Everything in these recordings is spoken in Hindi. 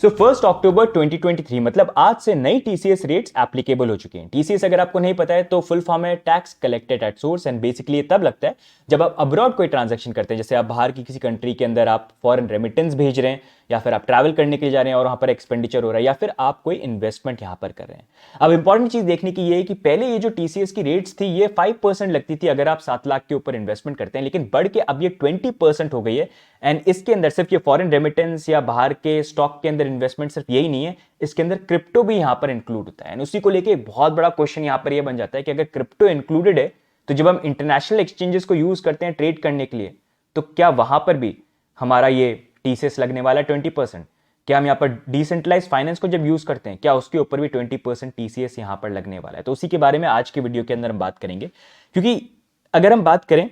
सो 1 अक्टूबर 2023 मतलब आज से नई टीसीएस रेट्स एप्लीकेबल हो चुके हैं। टीसीएस अगर आपको नहीं पता है तो फुल फॉर्म है tax collected at source and basically ये तब लगता है जब आप अब्रॉड कोई ट्रांजैक्शन करते हैं, जैसे आप बाहर की किसी कंट्री के अंदर आप फॉरेन रेमिटेंस भेज रहे हैं या फिर आप ट्रैवल करने के लिए जा रहे हैं और वहां पर एक्सपेंडिचर हो रहा है या फिर आप कोई इन्वेस्टमेंट यहां पर कर रहे हैं। अब इंपॉर्टेंट चीज देखने की ये है कि पहले ये जो टीसीएस की रेट्स थी ये 5% लगती थी अगर आप 7 लाख के ऊपर इन्वेस्टमेंट करते हैं, लेकिन बढ़ के अब ये 20% हो गई है। एंड इसके अंदर सिर्फ ये फॉरेन रेमिटेंस या बाहर के स्टॉक के अंदर इन्वेस्टमेंट सिर्फ यही नहीं है, इसके अंदर क्रिप्टो भी यहां पर इंक्लूड होता है। एंड उसी को लेके एक बहुत बड़ा क्वेश्चन यहां पर यह बन जाता है कि अगर क्रिप्टो इंक्लूडेड है तो जब हम इंटरनेशनल एक्सचेंजेस को यूज करते हैं ट्रेड करने के लिए तो क्या वहां पर भी हमारा ये टीसीएस लगने वाला है 20%? क्या हम यहाँ पर डिसेंट्रलाइज फाइनेंस को जब यूज करते हैं क्या उसके ऊपर भी 20% टीसीएस यहां पर लगने वाला है? तो उसी के बारे में आज के वीडियो के अंदर हम बात करेंगे, क्योंकि अगर हम बात करें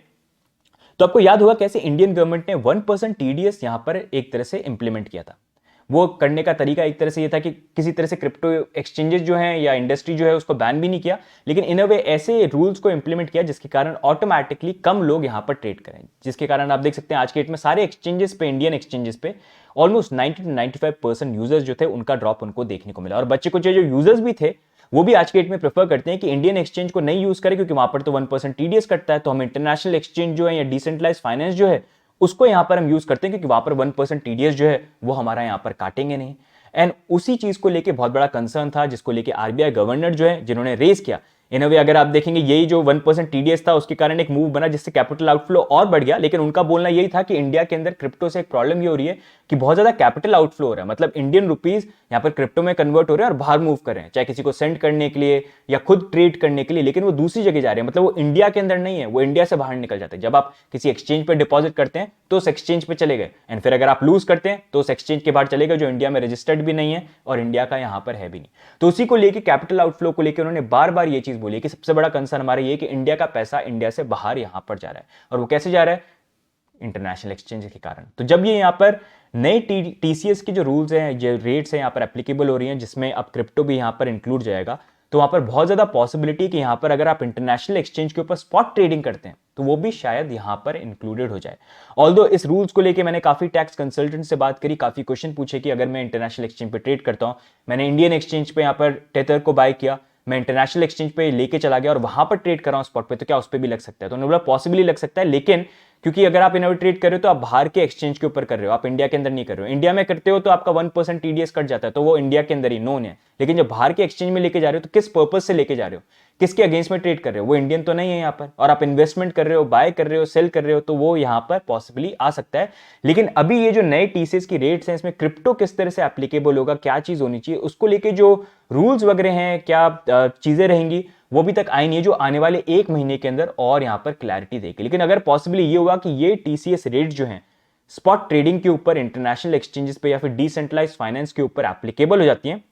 तो आपको याद होगा कैसे इंडियन गवर्नमेंट ने 1% टीडीएस यहां पर एक तरह से इंप्लीमेंट किया था। वो करने का तरीका एक तरह से ये था कि किसी तरह से क्रिप्टो एक्सचेंजेस जो हैं या इंडस्ट्री जो है उसको बैन भी नहीं किया, लेकिन इन अ वे ऐसे रूल्स को इंप्लीमेंट किया जिसके कारण ऑटोमेटिकली कम लोग यहां पर ट्रेड करें, जिसके कारण आप देख सकते हैं आज के डेट में सारे एक्सचेंजेस पे, इंडियन एक्सचेंजेस पे ऑलमोस्ट 90 to 95% यूजर्स जो थे उनका ड्रॉप उनको देखने को मिला। और बच्चे कुछ जो यूजर्स भी थे वो भी आज के डेट में प्रेफर करते हैं कि इंडियन एक्सचेंज को नहीं यूज करें, क्योंकि वहां पर तो 1% टीडीएस कटता है, तो हम इंटरनेशनल एक्सचेंज जो है या डिसेंट्रलाइज फाइनेंस जो है उसको यहां पर हम यूज करते हैं, क्योंकि वहां पर 1% टीडीएस जो है वो हमारा यहां पर काटेंगे नहीं। एंड उसी चीज को लेके बहुत बड़ा कंसर्न था जिसको लेके आरबीआई गवर्नर जो है जिन्होंने रेज किया। इन अ वे अगर आप देखेंगे यही जो 1% टीडीएस था उसके कारण एक मूव बना जिससे कैपिटल आउटफ्लो और बढ़ गया, लेकिन उनका बोलना यही था कि इंडिया के अंदर क्रिप्टो से एक प्रॉब्लम ये हो रही है कि बहुत ज्यादा कैपिटल आउटफ्लो हो रहा है, मतलब इंडियन रुपीज यहां पर क्रिप्टो में कन्वर्ट हो रहे हैं और बाहर मूव कर रहे हैं, चाहे किसी को सेंड करने के लिए या खुद ट्रेड करने के लिए, लेकिन वो दूसरी जगह जा रहे हैं, मतलब वो इंडिया के अंदर नहीं है, वो इंडिया से बाहर निकल जाते हैं। जब आप किसी एक्सचेंज पर डिपॉजिट करते हैं तो उस एक्सचेंज पे चले गए, एंड फिर अगर आप लूज करते हैं तो उस एक्सचेंज के बाहर चले गए जो इंडिया में रजिस्टर्ड भी नहीं है और इंडिया का यहां पर है भी नहीं। तो उसी को लेकर कैपिटल आउटफ्लो को लेकर उन्होंने बार बार ये चीज बोली कि सबसे बड़ा कंसर्न हमारा ये कि इंडिया का पैसा इंडिया से बाहर यहां पर जा रहा है, और वो कैसे जा रहा है? इंटरनेशनल एक्सचेंज के कारण। तो जब ये यहां पर नए टीसीएस के जो रूल्स हैं, जो रेट्स हैं यहां पर एप्लीकेबल हो रही हैं, जिसमें अब क्रिप्टो भी यहां पर इंक्लूड जाएगा, तो वहां पर बहुत ज्यादा पॉसिबिलिटी कि यहां पर अगर आप इंटरनेशनल एक्सचेंज के ऊपर स्पॉट ट्रेडिंग करते हैं तो वो भी शायद यहां पर इंक्लूडेड हो जाए। ऑल्दो इस रूल्स को लेके मैंने काफी टैक्स कंसल्टेंट से बात करी, काफी क्वेश्चन पूछे कि अगर मैं इंटरनेशनल एक्सचेंज पे ट्रेड करता हूं, मैंने इंडियन एक्सचेंज पे यहां पर टेथर को बाय किया, मैं इंटरनेशनल एक्सचेंज पे लेके चला गया और वहां पर ट्रेड कर रहा हूं स्पॉट पे, तो क्या उस पर भी लग सकता है? तो उन्होंने बोला पॉसिबली लग सकता है, लेकिन क्योंकि अगर आप इनोवेट ट्रेड कर रहे हो तो आप बाहर के एक्सचेंज के ऊपर कर रहे हो, आप इंडिया के अंदर नहीं कर रहे हो। इंडिया में करते हो तो आपका 1% टीडीएस कट जाता है, तो वो इंडिया के अंदर ही नोन है, लेकिन जब बाहर के एक्सचेंज में लेके जा रहे हो तो किस पर्पज से लेके जा रहे हो, किसके अगेंस्ट में ट्रेड कर रहे हो? वो इंडियन तो नहीं है यहाँ पर, और आप इन्वेस्टमेंट कर रहे हो, बाय कर रहे हो, सेल कर रहे हो, तो वो यहाँ पर पॉसिबली आ सकता है। लेकिन अभी ये जो नए टीसीएस की रेट्स हैं इसमें क्रिप्टो किस तरह से एप्लीकेबल होगा, क्या चीज होनी चाहिए, उसको लेके जो रूल्स वगैरह हैं, क्या चीजें रहेंगी, वो भी तक आई नहीं है, जो आने वाले 1 महीने के अंदर और यहां पर क्लैरिटी देगी। लेकिन अगर पॉसिबली ये हुआ कि ये टीसीएस रेट जो है स्पॉट ट्रेडिंग के ऊपर, इंटरनेशनल एक्सचेंजेस पे या फिर डिसेंट्रलाइज फाइनेंस के ऊपर एप्लीकेबल हो जाती हैं,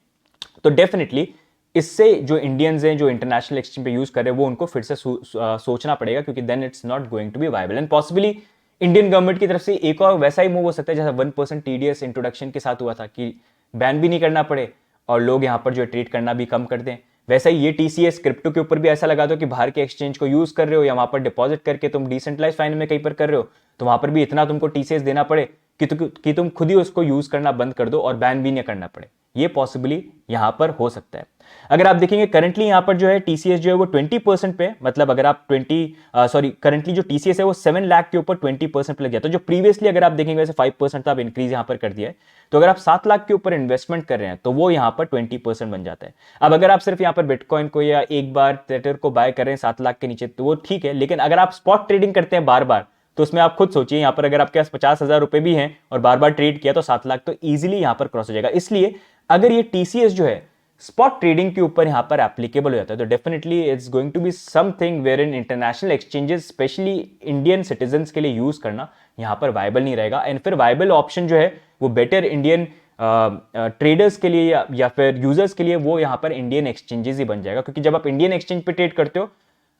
तो डेफिनेटली इससे जो इंडियंस हैं जो इंटरनेशनल एक्सचेंज पे यूज कर रहे हैं वो उनको फिर से सोचना पड़ेगा, क्योंकि then it's not going to be viable. And possibly Indian government की तरफ से एक और वैसा ही मूव हो सकता है जैसा 1% टीडीएस इंट्रोडक्शन के साथ हुआ था कि बैन भी नहीं करना पड़े और लोग यहां पर जो ट्रेड करना भी कम कर दें। वैसा ही ये टीसीएस क्रिप्टो के ऊपर भी ऐसा लगा दो कि बाहर के एक्सचेंज को यूज कर रहे हो या वहां पर डिपॉजिट करके तुम डिसेंट्रलाइज फाइनेंस में कहीं पर कर रहे हो, तो वहां पर भी इतना तुमको टीसीएस देना पड़े कि तुम खुद ही उसको यूज करना बंद कर दो और बैन भी नहीं करना पड़े। ये पॉसिबली यहां पर हो सकता है। अगर आप देखेंगे करंटली यहां पर जो है टीसीएस जो है वो 20% पे, मतलब अगर आप करंटली जो टीसीएस है वो 7 लाख के ऊपर 20% पे लग जाता है, जो प्रीवियसली अगर आप देखेंगे वैसे 5% था, अब इंक्रीज यहां पर कर दिया है। तो अगर आप 7 लाख के ऊपर इन्वेस्टमेंट कर रहे हैं तो वो यहां पर 20% बन जाता है। अब अगर आप सिर्फ यहां पर बिटकॉइन को या एक बार टेथर को बाय कर रहे हैं 7 लाख के नीचे तो वो ठीक है, लेकिन अगर आप स्पॉट ट्रेडिंग करते हैं बार बार तो उसमें आप खुद सोचिए, यहां पर अगर आपके पास 50,000 रुपए भी हैं और बार बार ट्रेड किया तो 7 लाख तो इजीली यहां पर क्रॉस हो जाएगा। इसलिए अगर ये टीसीएस जो है स्पॉट ट्रेडिंग के ऊपर यहां पर एप्लीकेबल हो जाता है तो definitely it's going to be something where in international exchanges specially Indian citizens के लिए यूज करना यहां पर वायबल नहीं रहेगा। एंड फिर वायबल ऑप्शन जो है वो बेटर इंडियन ट्रेडर्स के लिए या फिर यूजर्स के लिए वो यहां पर इंडियन एक्सचेंजेस ही बन जाएगा, क्योंकि जब आप इंडियन एक्सचेंज पे ट्रेड करते हो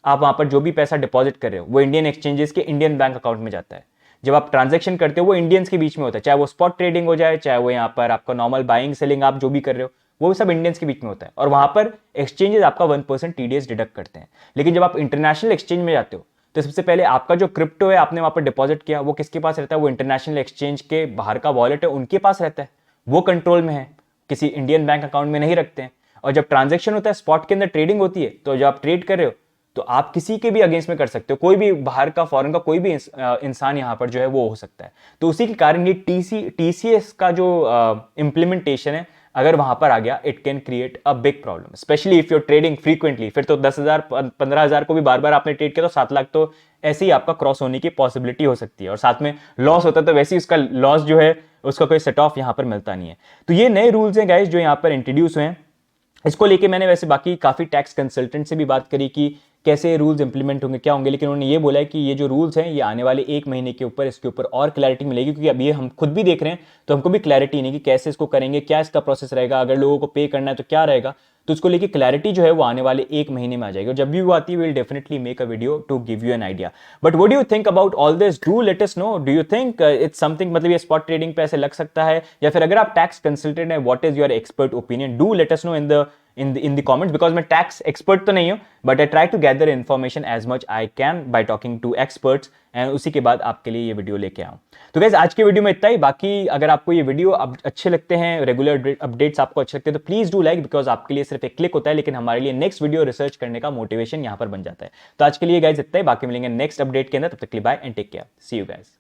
आप वहां पर जो भी पैसा डिपॉजिट कर रहे हो वो इंडियन एक्सचेंजेस के इंडियन बैंक अकाउंट में जाता है। जब आप ट्रांजैक्शन करते हो वो इंडियंस के बीच में होता है, चाहे वो स्पॉट ट्रेडिंग हो जाए, चाहे वो यहाँ पर आपका नॉर्मल बाइंग सेलिंग आप जो भी कर रहे हो वो सब इंडियंस के बीच में होता है, और वहां पर एक्सचेंजेस आपका 1% टीडीएस डिडक्ट करते हैं। लेकिन जब आप इंटरनेशनल एक्सचेंज में जाते हो तो सबसे पहले आपका जो क्रिप्टो है आपने वहां पर डिपॉजिट किया वो किसके पास रहता है? वो इंटरनेशनल एक्सचेंज के बाहर का वॉलेट है उनके पास रहता है, वो कंट्रोल में है, किसी इंडियन बैंक अकाउंट में नहीं रखते हैं। और जब ट्रांजैक्शन होता है, स्पॉट के अंदर ट्रेडिंग होती है, तो जब आप ट्रेड कर रहे हो तो आप किसी के भी अगेंस्ट में कर सकते हो, कोई भी बाहर का फॉरेन का कोई भी इंसान यहां पर जो है वो हो सकता है। तो उसी के कारण ये टीसीएस का जो इंप्लीमेंटेशन है, अगर वहां पर आ गया, it can create a big problem, specially if you're trading frequently. फिर तो 10,000 15,000 को भी बार बार आपने ट्रेड किया तो 7 लाख तो ऐसे ही आपका क्रॉस होने की पॉसिबिलिटी हो सकती है, और साथ में लॉस होता है तो वैसे ही उसका लॉस जो है उसका कोई सेट ऑफ यहां पर मिलता नहीं है। तो ये नए रूल्स हैं गाइस जो यहां पर इंट्रोड्यूस हुए हैं। इसको लेके मैंने वैसे बाकी काफी टैक्स कंसल्टेंट से भी बात करी कि कैसे रूल्स इंप्लीमेंट होंगे, क्या होंगे, लेकिन उन्होंने ये बोला है कि ये जो रूल्स हैं ये आने वाले 1 महीने के ऊपर इसके ऊपर और क्लैरिटी मिलेगी, क्योंकि अभी हम खुद भी देख रहे हैं तो हमको भी क्लैरिटी नहीं कि कैसे इसको करेंगे, क्या इसका प्रोसेस रहेगा, अगर लोगों को पे करना है तो क्या रहेगा। तो उसको लेके क्लैरिटी जो है वो आने वाले 1 महीने में आ जाएगी, और जब भी वो आती है will definitely make a video to give you an idea. But what do you think about all this? Do let us know, do you think it's something, मतलब ये स्पॉट ट्रेडिंग पे ऐसे लग सकता है, या फिर अगर आप टैक्स कंसल्टेंट है, what is your expert opinion? Do let us know in the comments, because मैं टैक्स एक्सपर्ट तो नहीं हूं, but I try to gather information as much I can by talking to experts, and उसी के बाद आपके लिए ये वीडियो लेके आऊं। तो गाइस आज के वीडियो में इतना ही। बाकी अगर आपको ये वीडियो अच्छे लगते हैं, रेगुलर अपडेट्स आपको अच्छे लगते हैं, तो प्लीज डू लाइक, बिकॉज आपके लिए सिर्फ एक क्लिक होता है, लेकिन हमारे लिए नेक्स्ट वीडियो रिसर्च करने का मोटिवेशन यहां पर बन जाता है। तो आज के लिए गाइस इतना ही, बाकी मिलेंगे नेक्स्ट अपडेट के अंदर, तब तक के लिए bye and take care, see you guys.